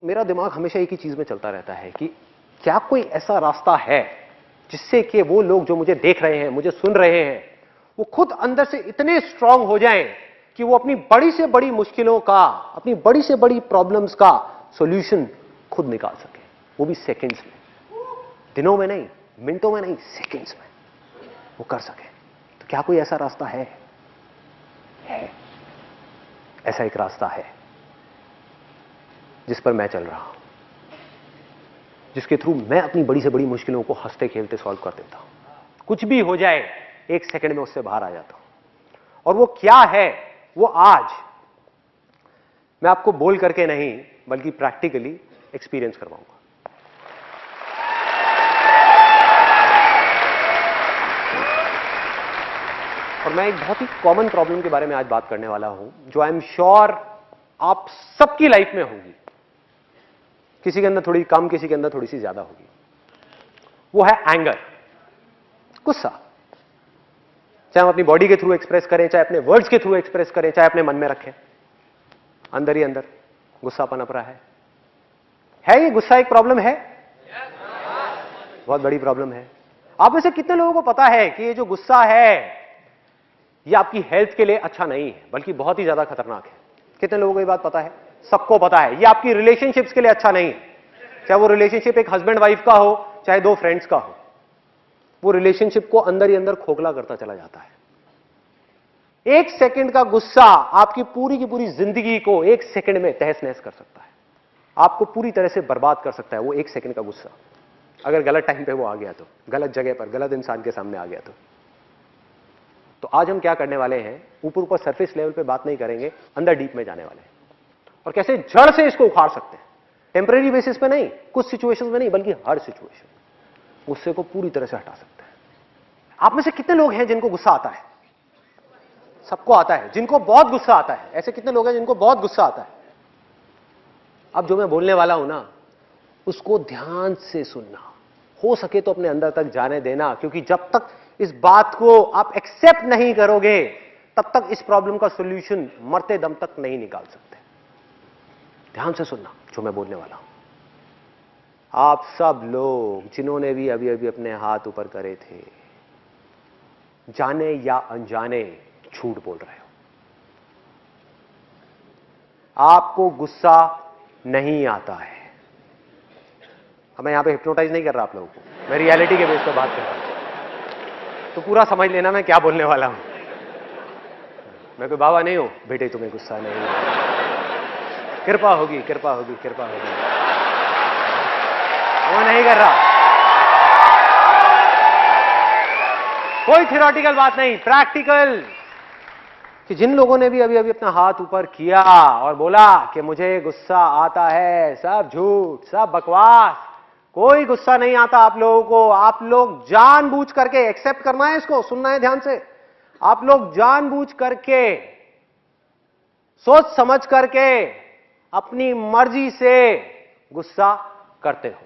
मेरा दिमाग हमेशा एक ही चीज में चलता रहता है कि क्या कोई ऐसा रास्ता है जिससे कि वो लोग जो मुझे देख रहे हैं, मुझे सुन रहे हैं, वो खुद अंदर से इतने स्ट्रांग हो जाएं कि वो अपनी बड़ी से बड़ी मुश्किलों का, अपनी बड़ी से बड़ी प्रॉब्लम्स का सॉल्यूशन खुद निकाल सके, वो भी सेकंड्स में, दिनों में नहीं, मिनटों में नहीं, सेकंड्स में वो कर सके। तो क्या कोई ऐसा रास्ता है? ऐसा एक रास्ता है जिस पर मैं चल रहा हूं, जिसके थ्रू मैं अपनी बड़ी से बड़ी मुश्किलों को हंसते खेलते सॉल्व कर देता हूं। कुछ भी हो जाए, एक सेकंड में उससे बाहर आ जाता हूं। और वो क्या है, वो आज मैं आपको बोल करके नहीं बल्कि प्रैक्टिकली एक्सपीरियंस करवाऊंगा। और मैं एक बहुत ही कॉमन प्रॉब्लम के बारे में आज बात करने वाला हूं, जो आई एम श्योर आप सबकी लाइफ में होगी। किसी के अंदर थोड़ी कम, किसी के अंदर थोड़ी सी ज्यादा होगी। वो है एंगर, गुस्सा। चाहे हम अपनी बॉडी के थ्रू एक्सप्रेस करें, चाहे अपने वर्ड्स के थ्रू एक्सप्रेस करें, चाहे अपने मन में रखें, अंदर ही अंदर गुस्सा पनप रहा है ये गुस्सा एक प्रॉब्लम है? बहुत बड़ी प्रॉब्लम है। आप में से कितने लोगों को पता है कि ये जो गुस्सा है ये आपकी हेल्थ के लिए अच्छा नहीं है, बल्कि बहुत ही ज्यादा खतरनाक है? कितने लोगों को ये बात पता है? सबको पता है। ये आपकी रिलेशनशिप्स के लिए अच्छा नहीं है। चाहे वो रिलेशनशिप एक हस्बैंड वाइफ का हो, चाहे दो फ्रेंड्स का हो, वो रिलेशनशिप को अंदर ही अंदर खोखला करता चला जाता है। एक सेकंड का गुस्सा आपकी पूरी की पूरी जिंदगी को एक सेकंड में तहस नहस कर सकता है, आपको पूरी तरह से बर्बाद कर सकता है वो एक सेकंड का गुस्सा, अगर गलत टाइम पे वो आ गया तो, गलत जगह पर, गलत इंसान के सामने आ गया तो आज हम क्या करने वाले हैं, ऊपर ऊपर सरफेस लेवल पे बात नहीं करेंगे, अंदर डीप में जाने वाले हैं और कैसे जड़ से इसको उखाड़ सकते हैं। टेम्परेरी बेसिस पे नहीं, कुछ सिचुएशंस में नहीं, बल्कि हर सिचुएशन गुस्से को पूरी तरह से हटा सकते हैं। आप में से कितने लोग हैं जिनको गुस्सा आता है? सबको आता है। जिनको बहुत गुस्सा आता है, ऐसे कितने लोग हैं जिनको बहुत गुस्सा आता है? अब जो मैं बोलने वाला हूं ना, उसको ध्यान से सुनना, हो सके तो अपने अंदर तक जाने देना, क्योंकि जब तक इस बात को आप एक्सेप्ट नहीं करोगे तब तक इस प्रॉब्लम का सॉल्यूशन मरते दम तक नहीं निकाल सकते। ध्यान से सुनना जो मैं बोलने वाला हूं। आप सब लोग जिन्होंने भी अभी अभी अपने हाथ ऊपर करे थे, जाने या अनजाने झूठ बोल रहे हो। आपको गुस्सा नहीं आता है। मैं यहां पे हिप्नोटाइज नहीं कर रहा आप लोगों को, मैं रियलिटी के बेस पर बात कर रहा हूं, तो पूरा समझ लेना मैं क्या बोलने वाला हूं। मैं कोई बाबा नहीं हूं, बेटे तुम्हें गुस्सा नहीं है, कृपा होगी, कृपा होगी, कृपा होगी, वो नहीं कर रहा। कोई थियोरेटिकल बात नहीं, प्रैक्टिकल। कि जिन लोगों ने भी अभी अभी अपना हाथ ऊपर किया और बोला कि मुझे गुस्सा आता है, सब झूठ, सब बकवास, कोई गुस्सा नहीं आता आप लोगों को। आप लोग जानबूझ करके, एक्सेप्ट करना है इसको, सुनना है ध्यान से, आप लोग जानबूझ करके, सोच समझ करके, अपनी मर्जी से गुस्सा करते हो।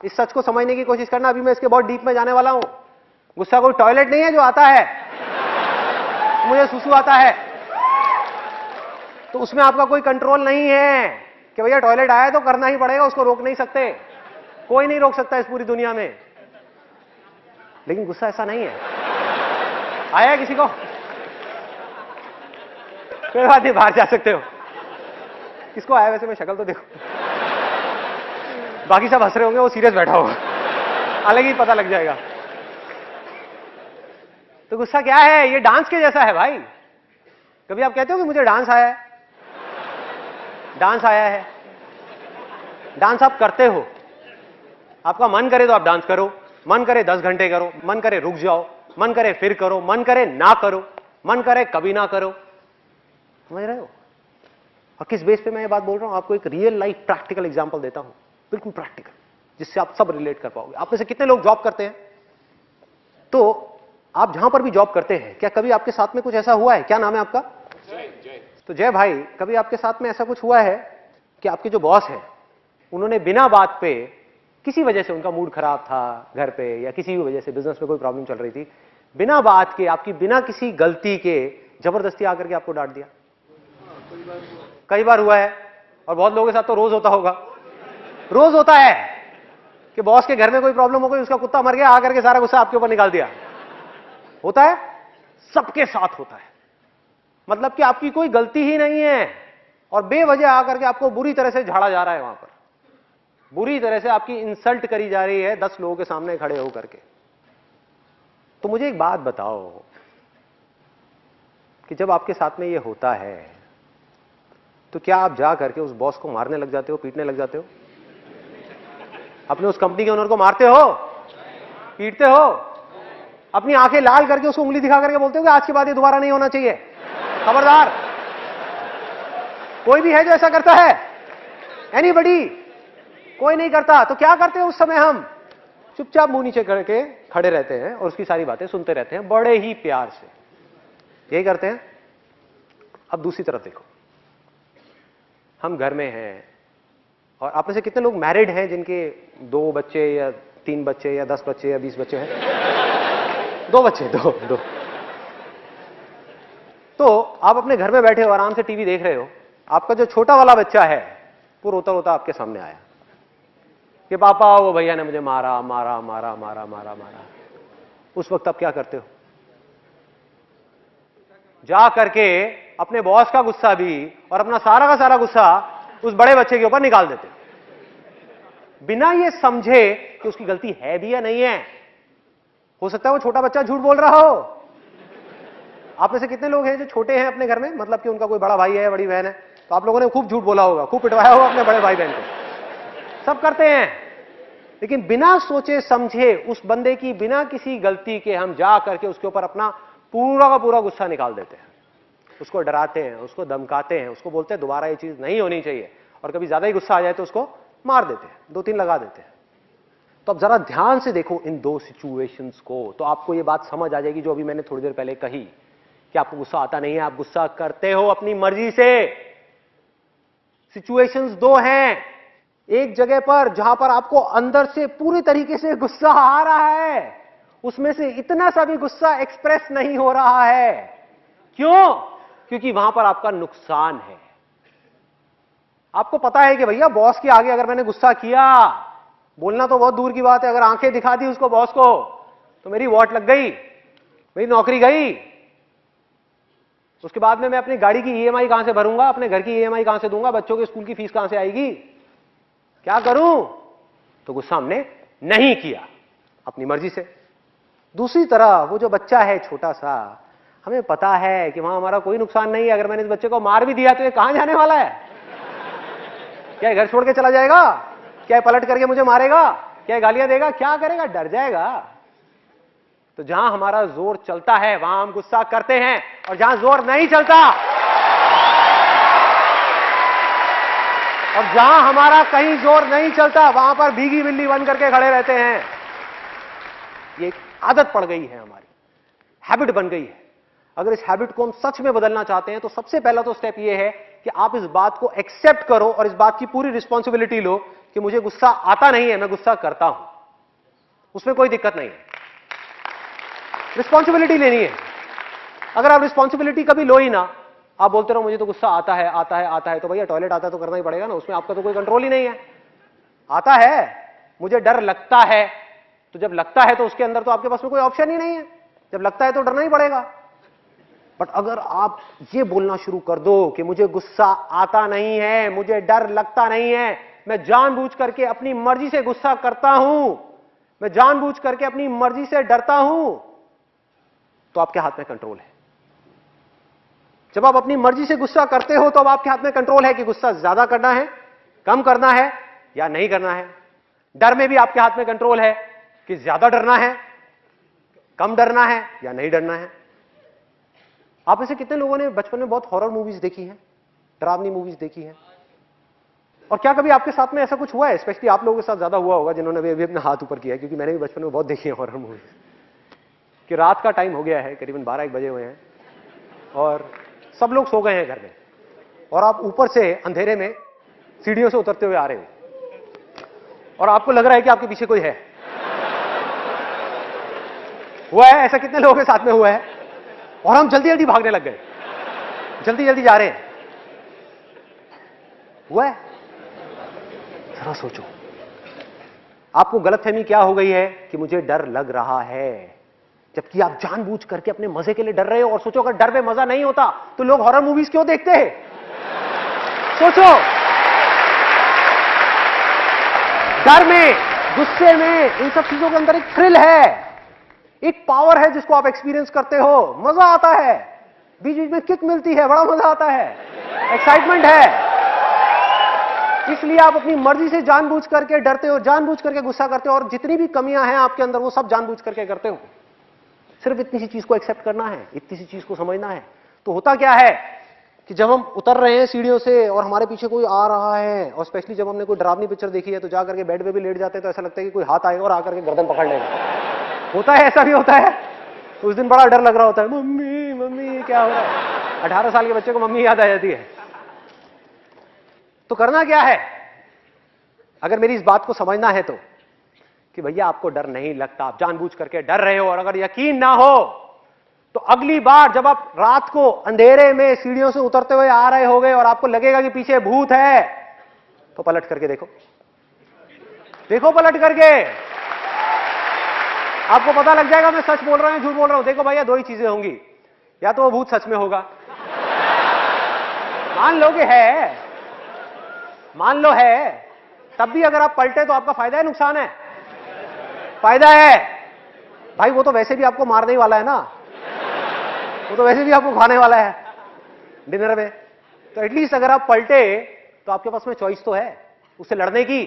इस सच को समझने की कोशिश करना, अभी मैं इसके बहुत डीप में जाने वाला हूं। गुस्सा कोई टॉयलेट नहीं है जो आता है, मुझे सुसु आता है तो उसमें आपका कोई कंट्रोल नहीं है कि भैया टॉयलेट आया तो करना ही पड़ेगा, उसको रोक नहीं सकते, कोई नहीं रोक सकता इस पूरी दुनिया में। लेकिन गुस्सा ऐसा नहीं है। आया है किसी को? कोई बात नहीं, बाहर जा सकते हो। किसको आया वैसे? मैं शक्ल तो देखो, बाकी सब हंस रहे होंगे, वो सीरियस बैठा होगा, अलग ही पता लग जाएगा। तो गुस्सा क्या है? ये डांस के जैसा है भाई। कभी आप कहते हो कि मुझे डांस आया है? डांस आया है, डांस आप करते हो। आपका मन करे तो आप डांस करो, मन करे 10 घंटे करो, मन करे रुक जाओ, मन करे फिर करो, मन करे ना करो, मन करे कभी ना करो। समझ रहे हो? और किस बेस पे मैं ये बात बोल रहा हूं? आपको एक रियल लाइफ प्रैक्टिकल एग्जांपल देता हूं, बिल्कुल प्रैक्टिकल, जिससे आप सब रिलेट कर पाओगे। आप में से कितने लोग जॉब करते हैं? तो आप जहां पर भी जॉब करते हैं, क्या कभी आपके साथ में कुछ ऐसा हुआ है? क्या नाम है आपका? जय। तो जय भाई, कभी आपके साथ में ऐसा कुछ हुआ है कि आपके जो बॉस है, उन्होंने बिना बात पे, किसी वजह से उनका मूड खराब था घर पे, या किसी भी वजह से बिजनेस में कोई प्रॉब्लम चल रही थी, बिना बात के, आपकी बिना किसी गलती के जबरदस्ती आकर के आपको डांट दिया? कई बार हुआ है। और बहुत लोगों के साथ तो रोज होता होगा, रोज होता है कि बॉस के घर में कोई प्रॉब्लम हो गई, उसका कुत्ता मर गया, आकर के सारा गुस्सा आपके ऊपर निकाल दिया। होता है, सबके साथ होता है। मतलब कि आपकी कोई गलती ही नहीं है और बेवजह आकर के आपको बुरी तरह से झाड़ा जा रहा है, वहां पर बुरी तरह से आपकी इंसल्ट करी जा रही है 10 लोगों के सामने खड़े होकर के। तो मुझे एक बात बताओ कि जब आपके साथ में ये होता है तो क्या आप जा करके उस बॉस को मारने लग जाते हो, पीटने लग जाते हो? अपने उस कंपनी के ओनर को मारते हो, पीटते हो, अपनी आंखें लाल करके उसको उंगली दिखा करके बोलते हो कि आज के बाद ये दोबारा नहीं होना चाहिए, खबरदार? कोई भी है जो ऐसा करता है? एनीबडी? कोई नहीं करता। तो क्या करते हैं उस समय? हम चुपचाप मुंह नीचे करके खड़े रहते हैं और उसकी सारी बातें सुनते रहते हैं बड़े ही प्यार से। यही करते हैं। अब दूसरी तरफ देखो, हम घर में हैं और आप में से कितने लोग मैरिड हैं जिनके 2 बच्चे या 3 बच्चे या 10 बच्चे या 20 बच्चे हैं? 2 बच्चे, दो। तो आप अपने घर में बैठे हो, आराम से टीवी देख रहे हो, आपका जो छोटा वाला बच्चा है वो रोता रोता आपके सामने आया कि पापा वो भैया ने मुझे मारा मारा मारा मारा मारा मारा। उस वक्त आप क्या करते हो? जा करके अपने बॉस का गुस्सा भी और अपना सारा का सारा गुस्सा उस बड़े बच्चे के ऊपर निकाल देते हो, बिना ये समझे कि उसकी गलती है भी या नहीं है। हो सकता है वो छोटा बच्चा झूठ बोल रहा हो। आप में से कितने लोग हैं जो छोटे हैं अपने घर में, मतलब कि उनका कोई बड़ा भाई है, बड़ी बहन है, तो आप लोगों ने खूब झूठ बोला होगा, खूब पिटवाया होगा अपने बड़े भाई बहन को। सब करते हैं, लेकिन बिना सोचे समझे उस बंदे की बिना किसी गलती के हम जा करके उसके ऊपर अपना पूरा का पूरा गुस्सा निकाल देते हैं। उसको डराते हैं, उसको धमकाते हैं, उसको बोलते हैं दोबारा ये चीज नहीं होनी चाहिए, और कभी ज्यादा ही गुस्सा आ जाए तो उसको मार देते हैं, 2-3 लगा देते हैं। तो अब जरा ध्यान से देखो इन 2 सिचुएशंस को, तो आपको ये बात समझ आ जाएगी जो अभी मैंने थोड़ी देर पहले कही कि आपको गुस्सा आता नहीं है, आप गुस्सा करते हो अपनी मर्जी से। सिचुएशंस 2 हैं। एक जगह पर जहां पर आपको अंदर से पूरी तरीके से गुस्सा आ रहा है, उसमें से इतना सा भी गुस्सा एक्सप्रेस नहीं हो रहा है। क्यों? क्योंकि वहां पर आपका नुकसान है। आपको पता है कि भैया बॉस के आगे अगर मैंने गुस्सा किया, बोलना तो बहुत दूर की बात है, अगर आंखें दिखा दी उसको बॉस को तो मेरी वॉट लग गई, मेरी नौकरी गई। उसके बाद में मैं अपनी गाड़ी की ईएमआई कहां से भरूंगा, अपने घर की ईएमआई कहां से दूंगा, बच्चों के स्कूल की फीस कहां से आएगी, क्या करूं? तो गुस्सा हमने नहीं किया अपनी मर्जी से। दूसरी तरफ वो जो बच्चा है छोटा सा, हमें पता है कि वहां हमारा कोई नुकसान नहीं है, अगर मैंने इस बच्चे को मार भी दिया तो ये कहां जाने वाला है? क्या घर छोड़ के चला जाएगा? क्या पलट करके मुझे मारेगा? क्या गालियां देगा? क्या करेगा? डर जाएगा। तो जहां हमारा जोर चलता है वहां हम गुस्सा करते हैं, और जहां जोर नहीं चलता और जहां हमारा कहीं जोर नहीं चलता वहां पर भीगी बिल्ली बन करके खड़े रहते हैं। ये एक आदत पड़ गई है, हमारी हैबिट बन गई है। अगर इस हैबिट को हम सच में बदलना चाहते हैं तो सबसे पहला तो स्टेप ये है कि आप इस बात को एक्सेप्ट करो और इस बात की पूरी रिस्पॉन्सिबिलिटी लो कि मुझे गुस्सा आता नहीं है, मैं गुस्सा करता हूं, उसमें कोई दिक्कत नहीं है। रिस्पॉन्सिबिलिटी लेनी है। अगर आप रिस्पॉन्सिबिलिटी कभी लो ही ना, आप बोलते रहो मुझे तो गुस्सा आता है आता है आता है, तो भैया टॉयलेट आता है तो करना ही पड़ेगा ना, उसमें आपका तो कोई कंट्रोल ही नहीं है। आता है, मुझे डर लगता है, तो जब लगता है तो उसके अंदर तो आपके पास में कोई ऑप्शन ही नहीं है, जब लगता है तो डरना ही पड़ेगा। बट अगर आप ये बोलना शुरू कर दो कि मुझे गुस्सा आता नहीं है, मुझे डर लगता नहीं है, मैं जानबूझ करके अपनी मर्जी से गुस्सा करता हूं, मैं जानबूझ करके अपनी मर्जी से डरता हूं, तो आपके हाथ में कंट्रोल है। जब आप अपनी मर्जी से गुस्सा करते हो तो अब आपके हाथ में कंट्रोल है कि गुस्सा ज्यादा करना है, कम करना है या नहीं करना है। डर में भी आपके हाथ में कंट्रोल है कि ज्यादा डरना है, कम डरना है या नहीं डरना है। आप में से कितने लोगों ने बचपन में बहुत हॉरर मूवीज देखी हैं, डरावनी मूवीज देखी हैं? और क्या कभी आपके साथ में ऐसा कुछ हुआ है? स्पेशली आप लोगों के साथ ज्यादा हुआ होगा जिन्होंने अभी अपना हाथ ऊपर किया है, क्योंकि मैंने भी बचपन में बहुत देखी है हॉरर मूवीज। कि रात का टाइम हो गया है, करीबन 12-1 बजे हुए हैं और सब लोग सो गए हैं घर में, और आप ऊपर से अंधेरे में सीढ़ियों से उतरते हुए आ रहे हो और आपको लग रहा है कि आपके पीछे कोई है। हुआ है ऐसा? कितने लोगों के साथ में हुआ है? और हम जल्दी जल्दी भागने लग गए, जल्दी जल्दी जा रहे हैं। हुआ है? जरा सोचो, आपको गलतफहमी क्या हो गई है कि मुझे डर लग रहा है, जबकि आप जानबूझ करके अपने मजे के लिए डर रहे हो। और सोचो, अगर डर में मजा नहीं होता तो लोग हॉरर मूवीज क्यों देखते हैं? सोचो, डर में, गुस्से में, इन सब चीजों के अंदर एक थ्रिल है, एक पावर है जिसको आप एक्सपीरियंस करते हो, मजा आता है, बीच बीच में किक मिलती है, बड़ा मजा आता है, एक्साइटमेंट है। इसलिए आप अपनी मर्जी से जानबूझ करके डरते हो, जानबूझ करके गुस्सा करते हो, और जितनी भी कमियां हैं आपके अंदर वो सब जानबूझ करके करते हो। सिर्फ इतनी सी चीज को एक्सेप्ट करना है, इतनी सी चीज को समझना है। तो होता क्या है कि जब हम उतर रहे हैं सीढ़ियों से और हमारे पीछे कोई आ रहा है, और स्पेशली जब हमने कोई डरावनी पिक्चर देखी है तो जा करके बेड पे भी लेट जाते हैं, तो ऐसा लगता है कि कोई हाथ आएगा और आकर के गर्दन पकड़ लेगा। होता है, ऐसा भी होता है। तो उस दिन बड़ा डर लग रहा होता है, मम्मी मम्मी क्या हो रहा है। 18 साल के बच्चे को मम्मी याद आ जाती है। तो करना क्या है, अगर मेरी इस बात को समझना है तो, कि भैया आपको डर नहीं लगता, आप जानबूझ करके डर रहे हो, और अगर यकीन ना हो तो अगली बार जब आप रात को अंधेरे में सीढ़ियों से उतरते हुए आ रहे होगे और आपको लगेगा कि पीछे भूत है, तो पलट करके देखो, देखो पलट करके, आपको पता लग जाएगा मैं सच बोल रहा हूं झूठ बोल रहा हूं। देखो भैया, दो ही चीजें होंगी, या तो वो भूत सच में होगा, मान लो कि है, मान लो है, तब भी अगर आप पलटे तो आपका फायदा है नुकसान है? फायदा है भाई, वो तो वैसे भी आपको मारने ही वाला है ना, वो तो वैसे भी आपको खाने वाला है डिनर में। तो एटलीस्ट अगर आप पलटे तो आपके पास में चॉइस तो है, उससे लड़ने की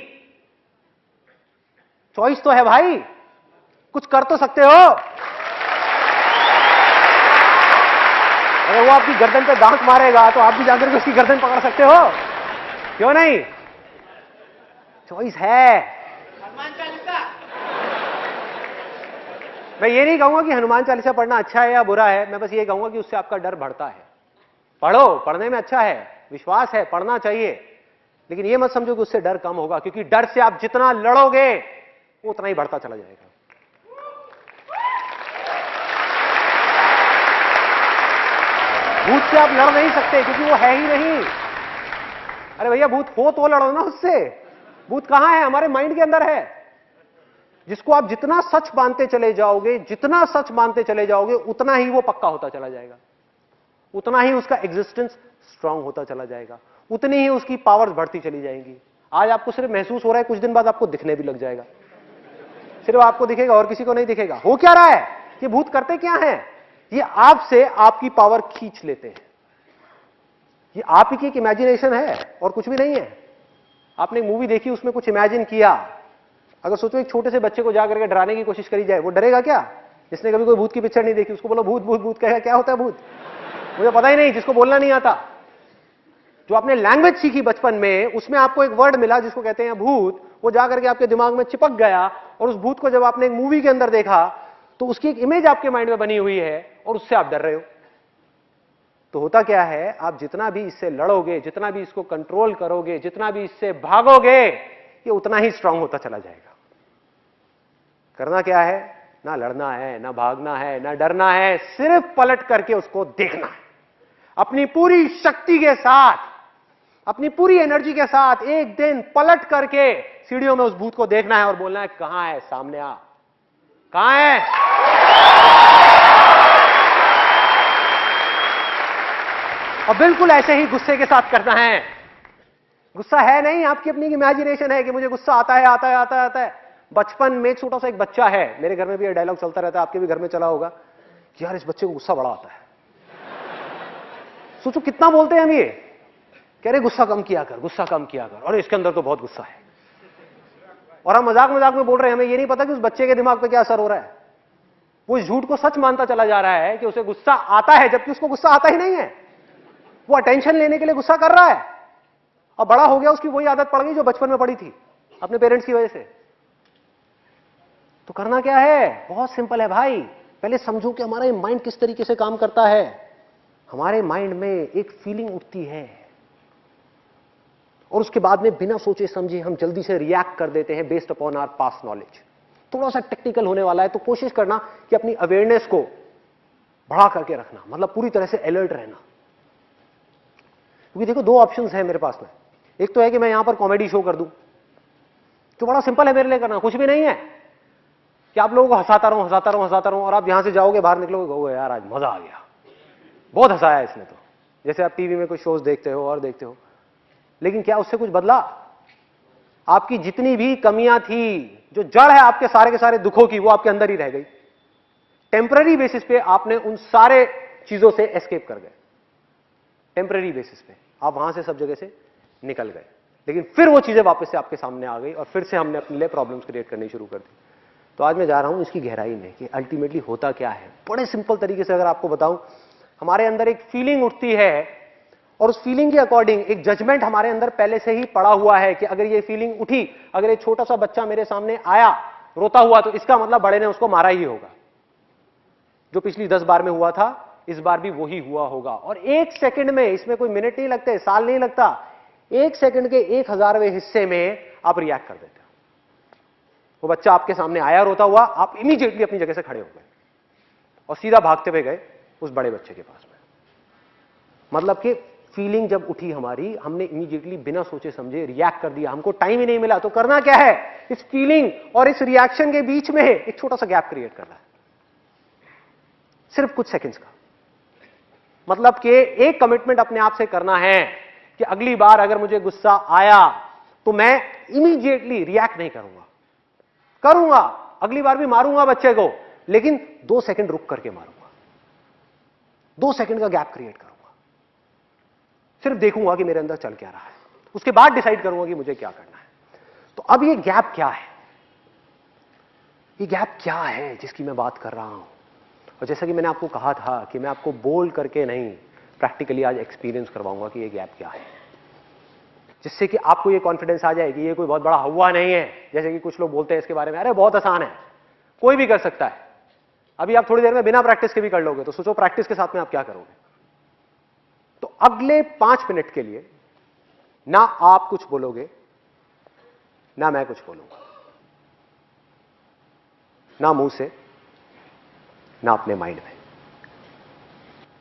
चॉइस तो है भाई, कुछ कर तो सकते हो। अगर वो आपकी गर्दन पे दांत मारेगा तो आप भी जाकर के उसकी गर्दन पकड़ सकते हो, क्यों नहीं? चॉइस है। हनुमान चालीसा, मैं ये नहीं कहूंगा कि हनुमान चालीसा पढ़ना अच्छा है या बुरा है, मैं बस ये कहूंगा कि उससे आपका डर बढ़ता है। पढ़ो, पढ़ने में अच्छा है, विश्वास है, पढ़ना चाहिए, लेकिन ये मत समझो कि उससे डर कम होगा, क्योंकि डर से आप जितना लड़ोगे वो उतना ही बढ़ता चला जाएगा। भूत से आप लड़ नहीं सकते क्योंकि वो है ही नहीं। अरे भैया, भूत हो तो लड़ो ना उससे। भूत कहां है? हमारे माइंड के अंदर है, जिसको आप जितना सच मानते चले जाओगे, जितना सच मानते चले जाओगे, उतना ही वो पक्का होता चला जाएगा, उतना ही उसका एग्जिस्टेंस स्ट्रांग होता चला जाएगा, उतनी ही उसकी पावर्स बढ़ती चली जाएंगी। आज आपको सिर्फ महसूस हो रहा है, कुछ दिन बाद आपको दिखने भी लग जाएगा, सिर्फ आपको दिखेगा और किसी को नहीं दिखेगा। हो क्या रहा है? ये भूत करते क्या है? ये आपसे आपकी पावर खींच लेते हैं। ये आप ही की एक इमेजिनेशन है और कुछ भी नहीं है। आपने एक मूवी देखी, उसमें कुछ इमेजिन किया। अगर सोचो एक छोटे से बच्चे को जाकर के डराने की कोशिश करी जाए, वो डरेगा क्या? जिसने कभी कोई भूत की पिक्चर नहीं देखी, उसको बोलो भूत भूत भूत, कहेगा क्या होता है भूत? मुझे पता ही नहीं, जिसको बोलना नहीं आता। जो आपने लैंग्वेज सीखी बचपन में, उसमें आपको एक वर्ड मिला जिसको कहते हैं भूत, वो जाकर के आपके दिमाग में चिपक गया, और उस भूत को जब आपने एक मूवी के अंदर देखा तो उसकी एक इमेज आपके माइंड में बनी हुई है और उससे आप डर रहे हो। तो होता क्या है, आप जितना भी इससे लड़ोगे, जितना भी इसको कंट्रोल करोगे, जितना भी इससे भागोगे, ये उतना ही स्ट्रांग होता चला जाएगा। करना क्या है? ना लड़ना है, ना भागना है, ना डरना है, सिर्फ पलट करके उसको देखना है। अपनी पूरी शक्ति के साथ, अपनी पूरी एनर्जी के साथ एक दिन पलट करके सीढ़ियों में उस भूत को देखना है और बोलना है, कहां है? सामने आ, कहां है? और बिल्कुल ऐसे ही गुस्से के साथ करना है। गुस्सा है नहीं, आपकी अपनी इमेजिनेशन है कि मुझे गुस्सा आता है, आता है, आता है, आता है। बचपन में छोटा सा एक बच्चा है, मेरे घर में भी ये डायलॉग चलता रहता है, आपके भी घर में चला होगा, यार इस बच्चे को गुस्सा बड़ा आता है। सोचो कितना बोलते हैं हम ये, कह रहे गुस्सा कम किया कर, गुस्सा कम किया कर, और इसके अंदर तो बहुत गुस्सा है। और हम मजाक मजाक में बोल रहे हैं, हमें ये नहीं पता कि उस बच्चे के दिमाग पे क्या असर हो रहा है। वो इस झूठ को सच मानता चला जा रहा है कि उसे गुस्सा आता है, जबकि उसको गुस्सा आता ही नहीं है। वो अटेंशन लेने के लिए गुस्सा कर रहा है, और बड़ा हो गया उसकी वही आदत पड़ गई जो बचपन में पड़ी थी अपने पेरेंट्स की वजह से। तो करना क्या है? बहुत सिंपल है भाई। पहले समझो कि हमारा माइंड किस तरीके से काम करता है। हमारे माइंड में एक फीलिंग उठती है और उसके बाद में बिना सोचे समझे हम जल्दी से रिएक्ट कर देते हैं based upon our past knowledge. थोड़ा सा टेक्निकल होने वाला है, तो कोशिश करना कि अपनी अवेयरनेस को बढ़ा करके रखना, मतलब पूरी तरह से अलर्ट रहना। क्योंकि देखो, दो ऑप्शंस हैं मेरे पास में, एक तो है कि मैं यहां पर कॉमेडी शो कर दूं, जो बड़ा सिंपल है मेरे लिए करना, कुछ भी नहीं है कि आप लोगों को हंसाता रहूं हंसाता रहूं हंसाता रहूं, और आप यहां से जाओगे बाहर निकलोगे कहोगे यार आज मजा आ गया, बहुत हंसाया इसने तो। जैसे आप टीवी में कोई शोज देखते हो और देखते हो, लेकिन क्या उससे कुछ बदला? आपकी जितनी भी कमियां थी, जो जड़ है आपके सारे के सारे दुखों की, वो आपके अंदर ही रह गई। टेम्पररी बेसिस पे आपने उन सारे चीजों से एस्केप कर गए, टेम्पररी बेसिस पे आप वहां से सब जगह से निकल गए, लेकिन फिर वो चीजें वापस से आपके सामने आ गई और फिर से हमने अपने लिए प्रॉब्लम्स क्रिएट करनी शुरू कर दी। तो आज मैं जा रहा हूं इसकी गहराई में कि अल्टीमेटली होता क्या है। बड़े सिंपल तरीके से अगर आपको बताऊं, हमारे अंदर एक फीलिंग उठती है और उस फीलिंग के अकॉर्डिंग एक जजमेंट हमारे अंदर पहले से ही पड़ा हुआ है कि अगर ये फीलिंग उठी, अगर एक छोटा सा बच्चा मेरे सामने आया रोता हुआ, तो इसका मतलब बड़े ने उसको मारा ही होगा। जो पिछली 10 बार में हुआ था इस बार भी वही हुआ होगा। और 1 सेकंड में, इसमें कोई मिनट नहीं लगते, साल नहीं लगता, 1 सेकंड के 1000वें हिस्से में आप रिएक्ट कर देते हो। वो बच्चा आपके सामने आया रोता हुआ, आप इमीडिएटली अपनी जगह से खड़े हो गए और सीधा भागते हुए गए उस बड़े बच्चे के पास में। मतलब कि फीलिंग जब उठी हमारी, हमने इमीडिएटली बिना सोचे समझे रिएक्ट कर दिया, हमको टाइम ही नहीं मिला। तो करना क्या है, इस फीलिंग और इस रिएक्शन के बीच में एक छोटा सा गैप क्रिएट करना है, सिर्फ कुछ सेकंड्स का। मतलब कि एक कमिटमेंट अपने आप से करना है कि अगली बार अगर मुझे गुस्सा आया तो मैं इमीडिएटली रिएक्ट नहीं करूंगा, अगली बार भी मारूंगा बच्चे को, लेकिन 2 सेकंड रुक करके मारूंगा, 2 सेकंड का गैप क्रिएट करूंगा, सिर्फ देखूंगा कि मेरे अंदर चल क्या रहा है, उसके बाद डिसाइड करूंगा कि मुझे क्या करना है। तो अब ये गैप क्या है, ये गैप क्या है जिसकी मैं बात कर रहा हूं? और जैसा कि मैंने आपको कहा था कि मैं आपको बोल करके नहीं, प्रैक्टिकली आज एक्सपीरियंस करवाऊंगा कि ये गैप क्या है, जिससे कि आपको ये कॉन्फिडेंस आ जाए कि ये कोई बहुत बड़ा हुआ नहीं है। जैसे कि कुछ लोग बोलते हैं इसके बारे में, अरे बहुत आसान है, कोई भी कर सकता है। अभी आप थोड़ी देर में बिना प्रैक्टिस के भी कर लोगे, तो सोचो प्रैक्टिस के साथ में आप क्या करोगे। तो अगले 5 मिनट के लिए ना आप कुछ बोलोगे, ना मैं कुछ बोलूंगा, ना मुंह से, ना अपने माइंड में,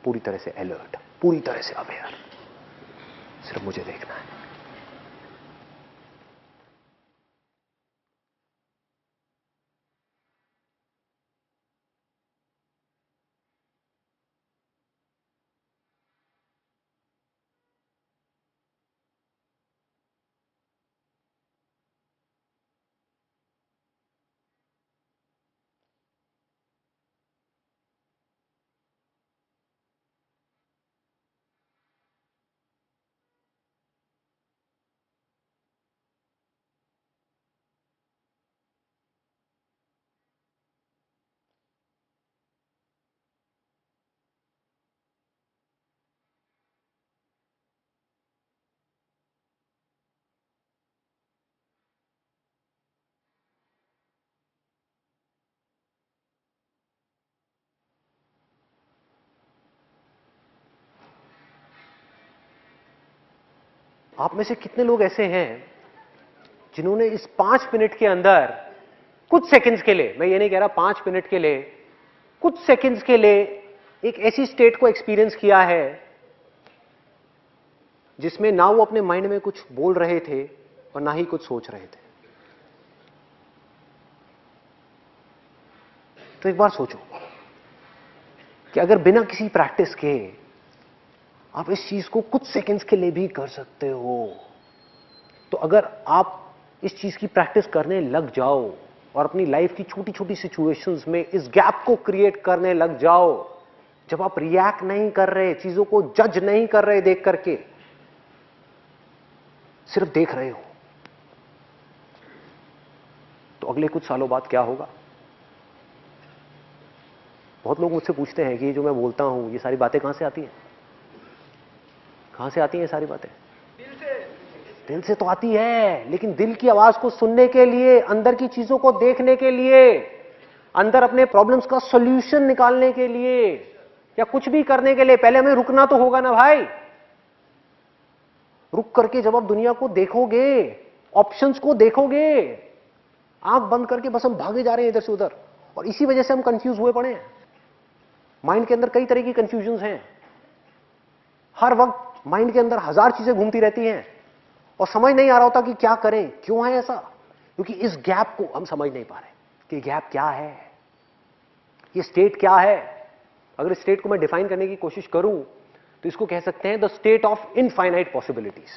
पूरी तरह से अलर्ट, पूरी तरह से अवेयर, सिर्फ मुझे देखना है। आप में से कितने लोग ऐसे हैं जिन्होंने इस 5 मिनट के अंदर कुछ सेकंड्स के लिए, मैं ये नहीं कह रहा 5 मिनट के लिए, कुछ सेकंड्स के लिए एक ऐसी स्टेट को एक्सपीरियंस किया है जिसमें ना वो अपने माइंड में कुछ बोल रहे थे और ना ही कुछ सोच रहे थे? तो एक बार सोचो कि अगर बिना किसी प्रैक्टिस के आप इस चीज को कुछ सेकंड्स के लिए भी कर सकते हो, तो अगर आप इस चीज की प्रैक्टिस करने लग जाओ और अपनी लाइफ की छोटी छोटी सिचुएशंस में इस गैप को क्रिएट करने लग जाओ, जब आप रिएक्ट नहीं कर रहे, चीजों को जज नहीं कर रहे देख करके, सिर्फ देख रहे हो, तो अगले कुछ सालों बाद क्या होगा? बहुत लोग मुझसे पूछते हैं कि ये जो मैं बोलता हूं, ये सारी बातें कहां से आती हैं? कहां से आती हैं ये सारी बातें? दिल से तो आती है, लेकिन दिल की आवाज को सुनने के लिए, अंदर की चीजों को देखने के लिए, अंदर अपने प्रॉब्लम्स का सॉल्यूशन निकालने के लिए, या कुछ भी करने के लिए, पहले हमें रुकना तो होगा ना भाई। रुक करके जब आप दुनिया को देखोगे, ऑप्शंस को देखोगे, आंख बंद करके बस हम भागे जा रहे हैं इधर से उधर, और इसी वजह से हम कंफ्यूज हुए पड़े हैं। माइंड के अंदर कई तरह की कंफ्यूजन हैं, हर वक्त माइंड के अंदर 1000 चीजें घूमती रहती हैं, और समझ नहीं आ रहा होता कि क्या करें, क्यों है ऐसा? क्योंकि इस गैप को हम समझ नहीं पा रहे कि गैप क्या है, ये स्टेट क्या है। अगर इस स्टेट को मैं डिफाइन करने की कोशिश करूं तो इसको कह सकते हैं the state of infinite possibilities.